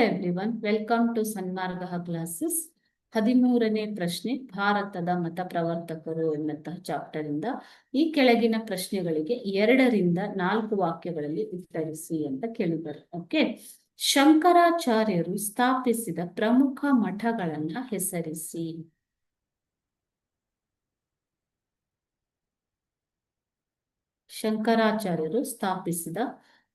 Everyone, welcome to Sanmarga classes. 13ನೇ ಪ್ರಶ್ನೆ, ಭಾರತದ ಮತ ಪ್ರವರ್ತಕರು ಎನ್ನುವಂತಹ ಚಾಪ್ಟರ್ ಇಂದ ಈ ಕೆಳಗಿನ ಪ್ರಶ್ನೆಗಳಿಗೆ 2ರಿಂದ 4 ವಾಕ್ಯಗಳಲ್ಲಿ ಉತ್ತರಿಸಿ ಅಂತ ಕೇಳಿದರು. ಓಕೆ, ಶಂಕರಾಚಾರ್ಯರು ಸ್ಥಾಪಿಸಿದ ಪ್ರಮುಖ ಮಠಗಳನ್ನ ಹೆಸರಿಸಿ. ಶಂಕರಾಚಾರ್ಯರು ಸ್ಥಾಪಿಸಿದ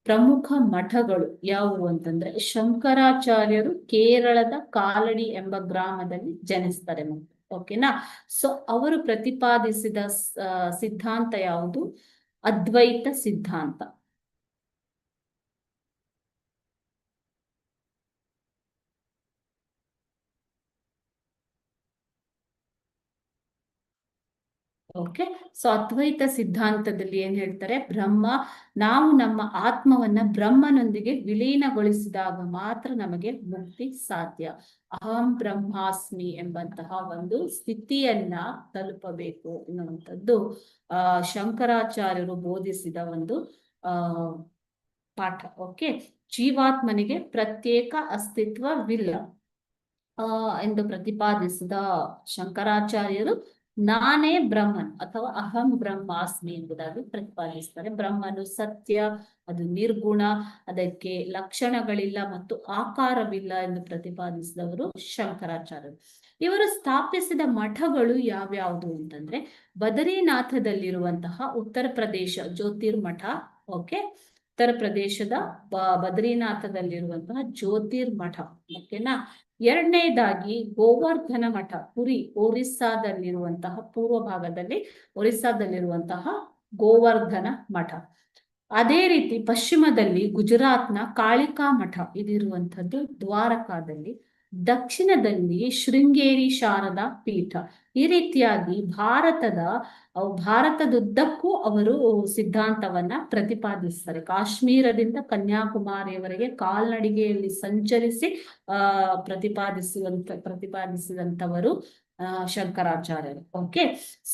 ಪ್ರಮುಖ ಮಠಗಳು ಯಾವುವು ಅಂತಂದ್ರೆ, ಶಂಕರಾಚಾರ್ಯರು ಕೇರಳದ ಕಾಲಡಿ ಎಂಬ ಗ್ರಾಮದಲ್ಲಿ ಜನಿಸ್ತಾರೆ. ಓಕೆನಾ. ಸೊ ಅವರು ಪ್ರತಿಪಾದಿಸಿದ ಸಿದ್ಧಾಂತ ಯಾವುದು? ಅದ್ವೈತ ಸಿದ್ಧಾಂತ. ಓಕೆ, ಸೊ ಅದ್ವೈತ ಸಿದ್ಧಾಂತದಲ್ಲಿ ಏನ್ ಹೇಳ್ತಾರೆ? ನಾವು ನಮ್ಮ ಆತ್ಮವನ್ನ ಬ್ರಹ್ಮನೊಂದಿಗೆ ವಿಲೀನಗೊಳಿಸಿದಾಗ ಮಾತ್ರ ನಮಗೆ ಮುಕ್ತಿ ಸಾಧ್ಯ. ಅಹಂ ಬ್ರಹ್ಮಾಸ್ಮಿ ಎಂಬಂತಹ ಒಂದು ಸ್ಥಿತಿಯನ್ನ ತಲುಪಬೇಕು ಎನ್ನುವಂಥದ್ದು ಶಂಕರಾಚಾರ್ಯರು ಬೋಧಿಸಿದ ಒಂದು ಪಾಠ. ಓಕೆ, ಜೀವಾತ್ಮನಿಗೆ ಪ್ರತ್ಯೇಕ ಅಸ್ತಿತ್ವವಿಲ್ಲ ಎಂದು ಪ್ರತಿಪಾದಿಸಿದ ಶಂಕರಾಚಾರ್ಯರು ನಾನೇ ಬ್ರಹ್ಮನ್ ಅಥವಾ ಅಹಂ ಬ್ರಹ್ಮಾಸ್ಮಿ ಎಂಬುದಾಗಿ ಪ್ರತಿಪಾದಿಸ್ತಾರೆ. ಬ್ರಹ್ಮನು ಸತ್ಯ, ಅದು ನಿರ್ಗುಣ, ಅದಕ್ಕೆ ಲಕ್ಷಣಗಳಿಲ್ಲ ಮತ್ತು ಆಕಾರವಿಲ್ಲ ಎಂದು ಪ್ರತಿಪಾದಿಸಿದವರು ಶಂಕರಾಚಾರ್ಯರು. ಇವರು ಸ್ಥಾಪಿಸಿದ ಮಠಗಳು ಯಾವ್ಯಾವುದು ಅಂತಂದ್ರೆ, ಬದರಿನಾಥದಲ್ಲಿರುವಂತಹ ಉತ್ತರ ಪ್ರದೇಶ ಜ್ಯೋತಿರ್ಮಠ. ಓಕೆ, ಉತ್ತರ ಪ್ರದೇಶದ ಬದರಿನಾಥದಲ್ಲಿರುವಂತಹ ಜ್ಯೋತಿರ್ಮಠ. ಓಕೆನಾ. ಎರಡನೇದಾಗಿ ಗೋವರ್ಧನ ಮಠ, ಒರಿಸ್ಸಾದಲ್ಲಿರುವಂತಹ ಪೂರ್ವ ಭಾಗದಲ್ಲಿ ಒರಿಸ್ಸಾದಲ್ಲಿರುವಂತಹ ಗೋವರ್ಧನ ಮಠ. ಅದೇ ರೀತಿ ಪಶ್ಚಿಮದಲ್ಲಿ ಗುಜರಾತ್ನ ಕಾಳಿಕಾ ಮಠ ಇದಿರುವಂತದ್ದು ದ್ವಾರಕಾದಲ್ಲಿ. ದಕ್ಷಿಣದಲ್ಲಿ ಶೃಂಗೇರಿ ಶಾರದಾ ಪೀಠ. ಈ ರೀತಿಯಾಗಿ ಭಾರತದುದ್ದಕ್ಕೂ ಅವರು ಸಿದ್ಧಾಂತವನ್ನ ಪ್ರತಿಪಾದಿಸ್ತಾರೆ. ಕಾಶ್ಮೀರದಿಂದ ಕನ್ಯಾಕುಮಾರಿಯವರೆಗೆ ಕಾಲ್ನಡಿಗೆಯಲ್ಲಿ ಸಂಚರಿಸಿ ಪ್ರತಿಪಾದಿಸಿದಂತವರು ಶಂಕರಾಚಾರ್ಯರು. ಓಕೆ,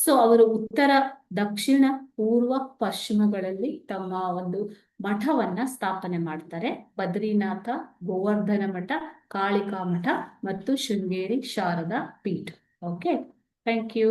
ಸೊ ಅವರು ಉತ್ತರ, ದಕ್ಷಿಣ, ಪೂರ್ವ, ಪಶ್ಚಿಮಗಳಲ್ಲಿ ತಮ್ಮ ಒಂದು ಮಠವನ್ನ ಸ್ಥಾಪನೆ ಮಾಡ್ತಾರೆ. ಬದ್ರಿನಾಥ, ಗೋವರ್ಧನ ಮಠ, ಕಾಳಿಕಾ ಮಠ ಮತ್ತು Sringeri Sharada Peetha. Okay, thank you.